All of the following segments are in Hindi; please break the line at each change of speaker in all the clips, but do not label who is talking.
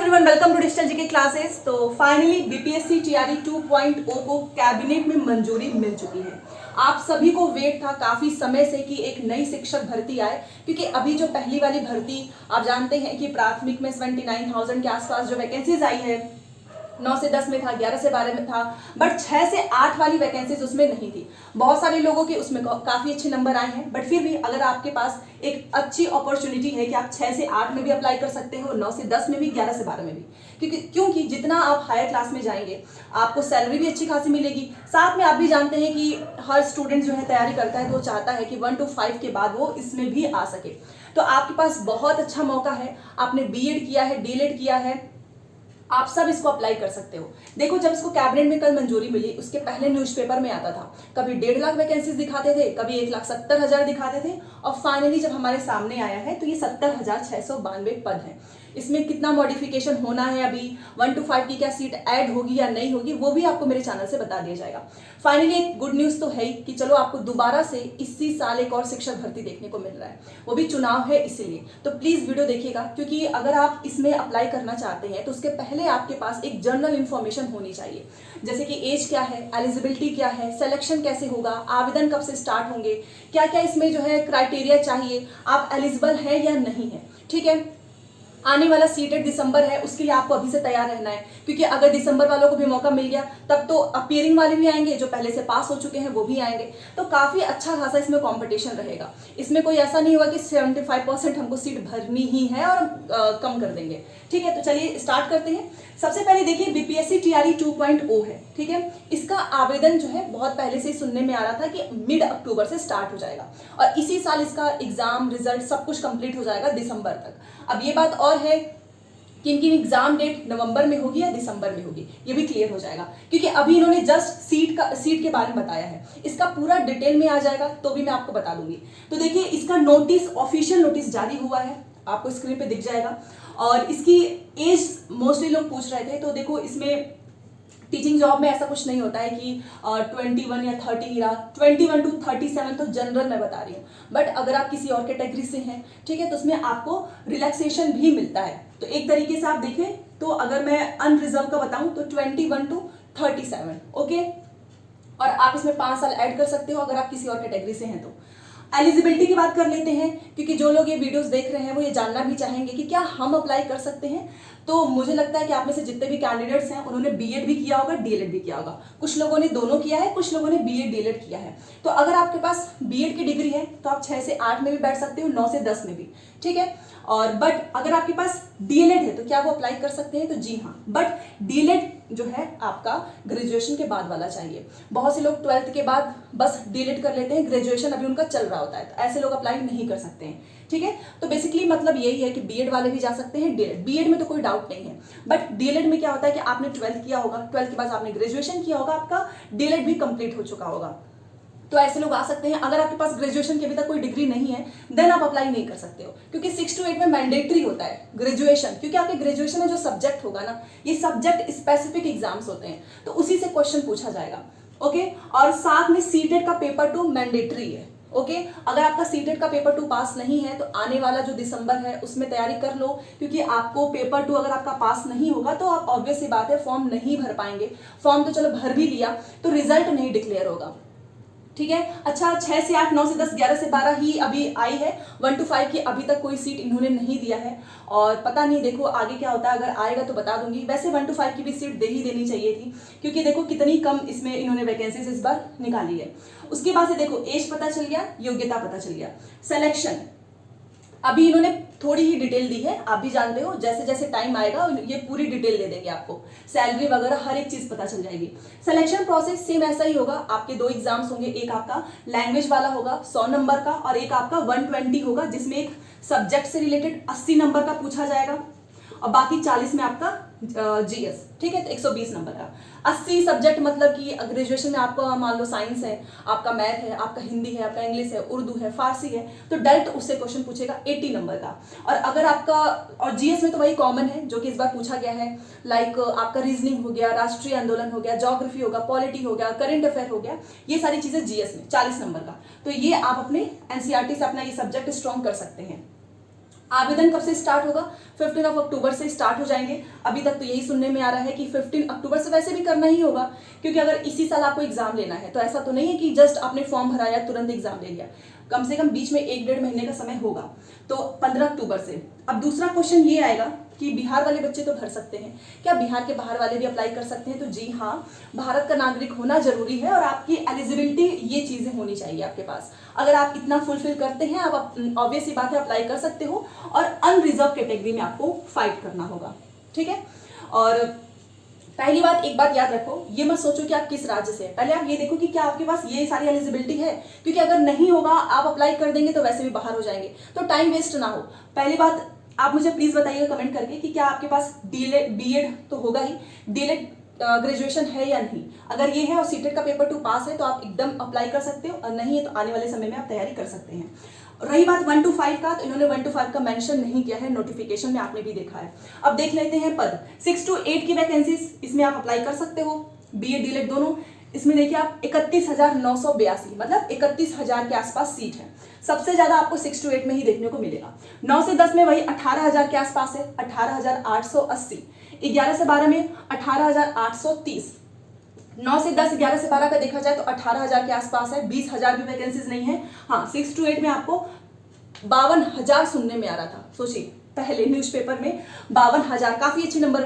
Everyone, welcome to digital GK classes. तो फाइनली बीपीएससी टीआरई 2.0 को कैबिनेट में मंजूरी मिल चुकी है। आप सभी को वेट था काफी समय से कि एक नई शिक्षक भर्ती आए, क्योंकि अभी जो पहली वाली भर्ती आप जानते हैं कि प्राथमिक में 79,000 के आसपास जो वैकेंसीज आई है, 9 से 10 में था, 11 से 12 में था, बट 6 से 8 वाली वैकेंसीज उसमें नहीं थी। बहुत सारे लोगों के उसमें काफी अच्छे नंबर आए हैं, बट फिर भी अगर आपके पास एक अच्छी अपॉर्चुनिटी है कि आप 6 से 8 में भी अप्लाई कर सकते हो, 9 से 10 में भी, 11 से 12 में भी, क्योंकि जितना आप हायर क्लास में जाएंगे आपको सैलरी भी अच्छी खासी मिलेगी। साथ में आप भी जानते हैं कि हर स्टूडेंट जो है तैयारी करता है तो वो चाहता है कि 1 to 5 के बाद वो इसमें भी आ सके। तो आपके पास बहुत अच्छा मौका है। आपने बीएड किया है, डीएलएड किया है, आप सब इसको अप्लाई कर सकते हो। देखो, जब इसको कैबिनेट में कल मंजूरी मिली, उसके पहले न्यूज़पेपर में आता था, कभी 1.5 लाख वैकेंसीज दिखाते थे, कभी 1,70,000 दिखाते थे, और फाइनली जब हमारे सामने आया है तो ये 70,692 पद है। इसमें कितना मॉडिफिकेशन होना है, अभी 1 to 5 की क्या सीट ऐड होगी या नहीं होगी, वो भी आपको मेरे चैनल से बता दिया जाएगा। फाइनली एक गुड न्यूज तो है ही कि चलो आपको दोबारा से इसी साल एक और शिक्षक भर्ती देखने को मिल रहा है, वो भी चुनाव है इसीलिए। तो प्लीज वीडियो देखिएगा, क्योंकि अगर आप इसमें अप्लाई करना चाहते हैं तो उसके पहले आपके पास एक जनरल इंफॉर्मेशन होनी चाहिए, जैसे कि एज क्या है, एलिजिबिलिटी क्या है, सिलेक्शन कैसे होगा, आवेदन कब से स्टार्ट होंगे, क्या क्या इसमें जो है क्राइटेरिया चाहिए, आप एलिजिबल है या नहीं है। ठीक है, आने वाला सीटेट दिसंबर है, उसके लिए आपको अभी से तैयार रहना है, क्योंकि अगर दिसंबर वालों को भी मौका मिल गया तब तो अपियरिंग वाले भी आएंगे, जो पहले से पास हो चुके हैं वो भी आएंगे। तो काफी अच्छा खासा इसमें कंपटीशन रहेगा। इसमें कोई ऐसा नहीं होगा कि 75% हमको सीट भरनी ही है और कम कर देंगे। ठीक है, तो चलिए स्टार्ट करते हैं। सबसे पहले देखिए, बीपीएससी टीआरई 2.0 है। ठीक है, इसका आवेदन जो है बहुत पहले से सुनने में आ रहा था कि मिड अक्टूबर से स्टार्ट हो जाएगा, और इसी साल इसका एग्जाम रिजल्ट सब कुछ कंप्लीट हो जाएगा दिसंबर तक। अब ये बात और है कि इनकी एग्जाम डेट नवंबर में होगी या दिसंबर में होगी, ये भी क्लियर हो जाएगा, क्योंकि अभी इन्होंने जस्ट सीट के बारे में बताया है। इसका पूरा डिटेल में आ जाएगा तो भी मैं आपको बता दूंगी। तो देखिए, इसका नोटिस, ऑफिशियल नोटिस जारी हुआ है, आपको स्क्रीन पे दिख जाएगा। और इसकी एज मोस्टली लोग पूछ रहे थे, तो देखो इसमें टीचिंग जॉब में ऐसा कुछ नहीं होता है कि 21 या 30 ही रहा, 21 to 37 तो जनरल मैं बता रही हूँ। बट अगर आप किसी और कैटेगरी से हैं, ठीक है, तो उसमें आपको रिलैक्सेशन भी मिलता है। तो एक तरीके से आप देखें तो अगर मैं अनरिजर्व का बताऊं तो 21 to 37, ओके। और आप इसमें 5 साल ऐड कर सकते हो अगर आप किसी और कैटेगरी से हैं तो। एलिजिबिलिटी की बात कर लेते हैं, क्योंकि जो लोग ये वीडियोस देख रहे हैं वो ये जानना भी चाहेंगे कि क्या हम अप्लाई कर सकते हैं। तो मुझे लगता है कि आप में से जितने भी कैंडिडेट्स हैं उन्होंने बीएड भी किया होगा, डीएलएड भी किया होगा। कुछ लोगों ने दोनों किया है, कुछ लोगों ने बीएड डीएलएड किया है। तो अगर आपके पास बीएड की डिग्री है तो आप 6 से 8 में भी बैठ सकते हो, 9 से 10 में भी। ठीक है, और बट अगर आपके पास डीएलएड है तो क्या वो अप्लाई कर सकते हैं? तो जी हाँ, बट डीएलएड जो है आपका ग्रेजुएशन के बाद वाला चाहिए। बहुत से लोग 12th के बाद बस डीएलएड कर लेते हैं, ग्रेजुएशन अभी उनका चल रहा होता है, तो ऐसे लोग अप्लाई नहीं कर सकते हैं। ठीक है, तो बेसिकली मतलब यही है कि बीएड वाले भी जा सकते हैं, डीएलएड, बीएड में तो कोई डाउट नहीं है। बट डीएलएड में क्या होता है कि आपने 12th किया होगा, 12th के बाद आपने ग्रेजुएशन किया होगा, आपका डीएलएड भी कंप्लीट हो चुका होगा, तो ऐसे लोग आ सकते हैं। अगर आपके पास ग्रेजुएशन की अभी तक कोई डिग्री नहीं है देन आप अप्लाई नहीं कर सकते हो, क्योंकि 6 to 8 में मैंडेटरी होता है ग्रेजुएशन, क्योंकि आपके ग्रेजुएशन में जो सब्जेक्ट होगा ना, ये सब्जेक्ट स्पेसिफिक एग्जाम्स होते हैं, तो उसी से क्वेश्चन पूछा जाएगा। ओके, और साथ में सीटेट का पेपर 2 मैंडेटरी है। ओके, अगर आपका सीटेट का पेपर 2 पास नहीं है तो आने वाला जो दिसंबर है उसमें तैयारी कर लो, क्योंकि आपको पेपर 2 अगर आपका पास नहीं होगा तो आप ऑब्वियस सी बात है फॉर्म नहीं भर पाएंगे। फॉर्म तो चलो भर भी लिया तो रिजल्ट नहीं डिक्लेयर होगा। ठीक है, अच्छा, 6 से 8, 9 से 10, 11 से 12 ही अभी आई है, 1 to 5 की अभी तक कोई सीट इन्होंने नहीं दिया है, और पता नहीं देखो आगे क्या होता है, अगर आएगा तो बता दूंगी। वैसे 1 to 5 की भी सीट दे ही देनी चाहिए थी, क्योंकि देखो कितनी कम इसमें इन्होंने वैकेंसीज इस बार निकाली है। उसके बाद से देखो एज पता चल गया, योग्यता पता चल गया, सिलेक्शन अभी इन्होंने थोड़ी ही डिटेल दी है, आप भी जानते हो, जैसे जैसे टाइम आएगा ये पूरी डिटेल दे देंगे आपको, सैलरी वगैरह हर एक चीज पता चल जाएगी। सिलेक्शन प्रोसेस सेम ऐसा ही होगा, आपके 2 एग्जाम्स होंगे, एक आपका लैंग्वेज वाला होगा 100 नंबर का, और एक आपका 120 होगा, जिसमें एक सब्जेक्ट से रिलेटेड 80 नंबर का पूछा जाएगा, और बाकी 40 में आपका जीएस। ठीक है, तो 120 नंबर का। 80 सब्जेक्ट मतलब कि ग्रेजुएशन में आपका मान लो साइंस है, आपका मैथ है, आपका हिंदी है, आपका इंग्लिश है, उर्दू है, फारसी है, तो डायरेक्ट उससे क्वेश्चन पूछेगा 80 नंबर का। और अगर आपका, और जीएस में तो वही कॉमन है जो कि इस बार पूछा गया है, लाइक आपका रीजनिंग हो गया, राष्ट्रीय आंदोलन हो गया, ज्योग्राफी होगा, पॉलिटी हो गया, करंट अफेयर हो गया, ये सारी चीजें जीएस में 40 नंबर का। तो ये आप अपने एनसीईआरटी से अपना ये सब्जेक्ट स्ट्रॉन्ग कर सकते हैं। आवेदन कब से स्टार्ट होगा? 15 अक्टूबर से स्टार्ट हो जाएंगे। अभी तक तो यही सुनने में आ रहा है कि 15 अक्टूबर से वैसे भी करना ही होगा, क्योंकि अगर इसी साल आपको एग्जाम लेना है तो ऐसा तो नहीं है कि जस्ट आपने फॉर्म भराया तुरंत एग्जाम ले लिया। कम से कम बीच में 1-1.5 महीने का समय होगा, तो 15 अक्टूबर से। अब दूसरा क्वेश्चन ये आएगा कि बिहार वाले बच्चे तो भर सकते हैं, क्या बिहार के बाहर वाले भी अप्लाई कर सकते हैं? तो जी हाँ, भारत का नागरिक होना जरूरी है और आपकी एलिजिबिलिटी ये चीजें होनी चाहिए आपके पास। अगर आप इतना फुलफिल करते हैं, आप ऑब्वियस ही बात है अप्लाई कर सकते हो, और अनरिजर्व कैटेगरी में आपको फाइट करना होगा, ठीक है। और पहली बात, एक बात याद रखो, ये मत सोचो कि आप किस राज्य से हैं, पहले आप ये देखो कि क्या आपके पास ये सारी एलिजिबिलिटी है, क्योंकि अगर नहीं होगा, आप अप्लाई कर देंगे तो वैसे भी बाहर हो जाएंगे, तो टाइम वेस्ट ना हो। पहली बात, आप मुझे प्लीज बताइएगा कमेंट करके कि क्या आपके पास बीएड तो होगा ही, डीएलएड ग्रेजुएशन है या नहीं। अगर ये है और सीटेट का पेपर 2 पास है तो आप एकदम अप्लाई कर सकते हो, और नहीं है तो आने वाले समय में आप तैयारी कर सकते हैं। रही बात 1 to 5 का, तो इन्होंने 1 to 5 का मेंशन नहीं किया है, नोटिफिकेशन में आपने भी देखा है। अब देख लेते हैं पद। 6 to 8 की वैकेंसीज, इसमें आप अप्लाई कर सकते हो, बीएड डीएलएड दोनों। इसमें देखिए आप 31,982, मतलब 31,000 के आसपास सीट है। सबसे ज्यादा आपको 6 to 8 में ही देखने को मिलेगा। 9 से 10 में वही 18,000 के आसपास है, 18,880। 11 से 12 में 18,830। 9 से 10, 11 से 12 का देखा जाए तो 18,000 के आसपास है, 20,000 भी वैकेंसीज नहीं है। हाँ, 6 to 8 में आपको 52,000 सुनने में आ रहा था। सोचिए, पहले न्यूज़पेपर में 52,000 काफी अच्छी नंबर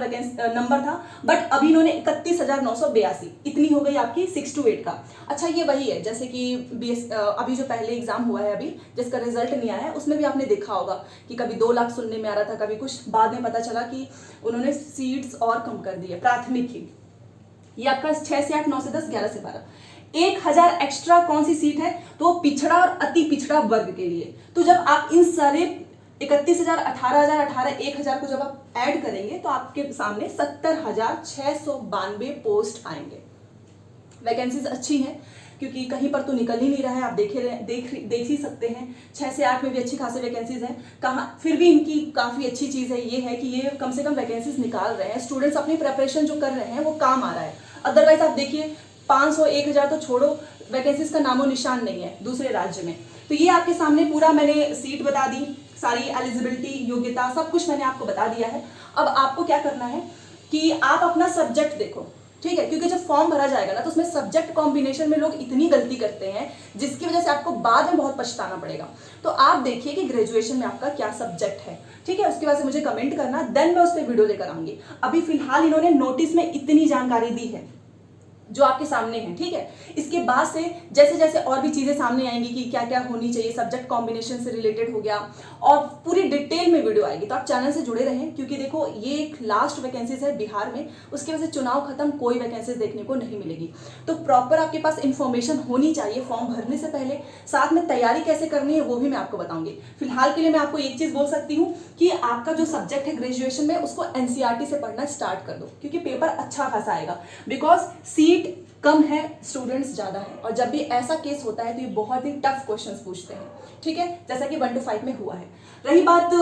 था, बट अभी इन्होंने 31,982, इतनी हो गई आपकी 6 to 8 का। अच्छा, ये वही है जैसे कि अभी जो पहले एग्जाम हुआ है, अभी जिसका रिजल्ट नहीं आया है, उसमें भी आपने देखा होगा कि कभी 2 लाख सुनने में आ रहा था, कभी कुछ, बाद में पता चला कि उन्होंने सीट्स और कम कर दी है, प्राथमिक ही। ये आपका 6 से 8, 9 से 10, 11 से 12। 1,000 एक्स्ट्रा कौन सी सीट है? तो पिछड़ा और अति पिछड़ा वर्ग के लिए। तो जब आप इन सारे 31,000, 18,000, 18, 1,000 को जब आप ऐड करेंगे तो आपके सामने 70,692 पोस्ट आएंगे। वैकेंसीज अच्छी हैं, क्योंकि कहीं पर तो निकल ही नहीं रहा है, आप देख ही सकते हैं। 6 से 8 में भी अच्छी खासी वैकेंसीज हैं। कहाँ फिर भी इनकी काफ़ी अच्छी चीज़ है, ये है कि ये कम से कम वैकेंसीज निकाल रहे हैं, स्टूडेंट्स अपनी प्रिपरेशन जो कर रहे हैं वो काम आ रहा है। अदरवाइज आप देखिए 500, 1,000 तो छोड़ो, वैकेंसीज का नामो निशान नहीं है दूसरे राज्य में। तो ये आपके सामने पूरा मैंने सीट बता दी, सारी एलिजिबिलिटी, योग्यता, सब कुछ मैंने आपको बता दिया है। अब आपको क्या करना है कि आप अपना सब्जेक्ट देखो, ठीक है, क्योंकि जब फॉर्म भरा जाएगा ना तो उसमें सब्जेक्ट कॉम्बिनेशन में लोग इतनी गलती करते हैं जिसकी वजह से आपको बाद में बहुत पछताना पड़ेगा। तो आप देखिए कि ग्रेजुएशन में आपका क्या सब्जेक्ट है, ठीक है, उसके बाद से मुझे कमेंट करना, देन मैं उस पर वीडियो लेकर आऊंगी। अभी फिलहाल इन्होंने नोटिस में इतनी जानकारी दी है जो आपके सामने है, ठीक है। इसके बाद से जैसे जैसे और भी चीजें सामने आएंगी कि क्या क्या होनी चाहिए, सब्जेक्ट कॉम्बिनेशन से रिलेटेड हो गया, और पूरी डिटेल में वीडियो आएगी, तो आप चैनल से जुड़े रहें, क्योंकि देखो ये एक लास्ट वैकेंसीज है बिहार में, उसके वजह से चुनाव खत्म, कोई वैकेंसीज देखने को नहीं मिलेगी। तो प्रॉपर आपके पास इंफॉर्मेशन होनी चाहिए फॉर्म भरने से पहले। साथ में तैयारी कैसे करनी है वो भी मैं आपको बताऊंगी। फिलहाल के लिए मैं आपको एक चीज बोल सकती हूँ कि आपका जो सब्जेक्ट है ग्रेजुएशन में, उसको एनसीईआरटी से पढ़ना स्टार्ट कर दो, क्योंकि पेपर अच्छा खासा आएगा। बिकॉज सीट कम है, स्टूडेंट्स ज्यादा है, और जब भी ऐसा केस होता है तो ये बहुत ही टफ क्वेश्चंस पूछते हैं, ठीक है, जैसा कि 1 to 5 में हुआ है। रही बात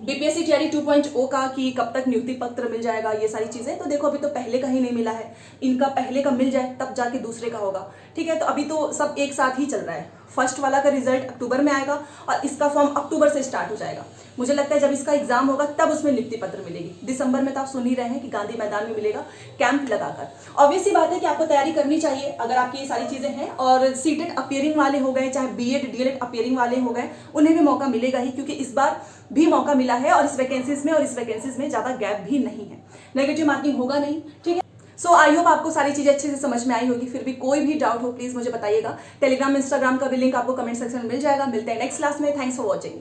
बीपीएससी टीआरई 2.0 का कि कब तक नियुक्ति पत्र मिल जाएगा, ये सारी चीजें, तो देखो अभी तो पहले का ही नहीं मिला है, इनका पहले का मिल जाए तब जाके दूसरे का होगा, ठीक है। तो अभी तो सब एक साथ ही चल रहा है। फर्स्ट वाला का रिजल्ट अक्टूबर में आएगा और इसका फॉर्म अक्टूबर से स्टार्ट हो जाएगा। मुझे लगता है जब इसका एग्जाम होगा तब उसमें नियुक्ति पत्र मिलेगी। दिसंबर में तो आप सुन ही रहे हैं कि गांधी मैदान में मिलेगा, कैंप लगाकर। ऑब्वियस सी बात है कि आपको तैयारी करनी चाहिए अगर आपकी ये सारी चीजें हैं, और सीटेट अपियरिंग वाले हो गए, चाहे बीएड डीएलएड अपियरिंग वाले हो गए, उन्हें भी मौका मिलेगा ही, क्योंकि इस बार भी मौका मिला है और इस वैकेंसीज में ज्यादा गैप भी नहीं है, नेगेटिव मार्किंग होगा नहीं, ठीक है। सो आई होप आपको सारी चीजें अच्छे से समझ में आई होगी। फिर भी कोई भी डाउट हो प्लीज मुझे बताइएगा। टेलीग्राम इंस्टाग्राम का भी लिंक आपको कमेंट सेक्शन में मिल जाएगा। मिलते हैं नेक्स्ट क्लास में। Thanks for watching.